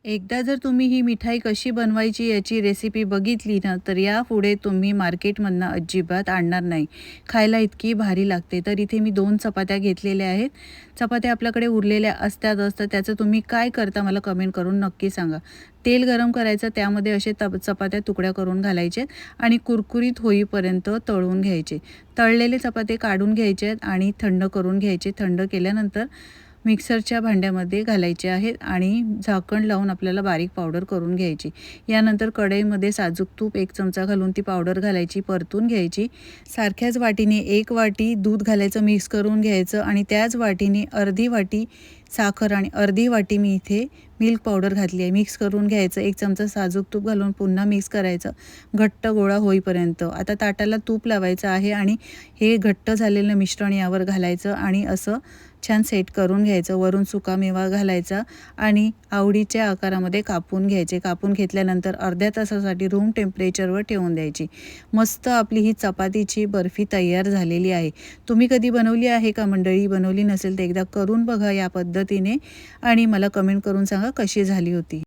एकदा जर तुम्ही ही मिठाई कशी बनवायची याची रेसिपी बघितली ना, तर यापुढे तुम्ही मार्केटमधनं अजिबात आणणार नाही. खायला भारी लागते. तर इथे मी 2 चपात्या घेतलेल्या आहेत. चपात्या आपल्याकडे उरलेल्या असतातच, तर त्याचं तुम्ही काय करता मला कमेंट करून नक्की सांगा. तेल गरम करायचं, त्यामध्ये असे चपात्या तुकड्या करून घालायचे आणि कुरकुरीत होईपर्यंत तळून घ्यायचे. तळलेले चपाते काढून घ्यायचे आहेत आणि थंड करून घ्यायचे. थंड केल्यानंतर मिक्सरच्या भांड्यामध्ये घालायचे आहेत आणि झाकण लावून आपल्याला बारीक पावडर करून घ्यायची. यानंतर कढईमध्ये साजूक तूप 1 चमचा घालून ती पावडर घालायची, परतून घ्यायची. सारख्याच वाटीने 1 वाटी दूध घालायचं, मिक्स करून घ्यायचं आणि त्याच वाटीने अर्धी वाटी साखर आणि अर्धी वाटी मी इथे मिल्क पावडर घातली आहे. मिक्स करून घ्यायचं. 1 चमचा साजूक तूप घालून पुन्हा मिक्स करायचं घट्ट गोळा होईपर्यंत. आता ताटाला तूप लावायचं आहे आणि हे घट्ट झालेलं मिश्रण यावर घालायचं आणि असं छान सेट करून घ्यायचं. वरून सुकामेवा घालायचा आणि आवडीच्या आकारामध्ये कापून घ्यायचे. कापून घेतल्यानंतर अर्ध्या तासासाठी रूम टेम्परेचरवर ठेवून द्यायची. मस्त आपली ही चपातीची बर्फी तयार झालेली आहे. तुम्ही कधी बनवली आहे का मंडळी? बनवली नसेल तर एकदा करून बघा या पद्धतीने आणि मला कमेंट करून सांगा कशी झाली होती.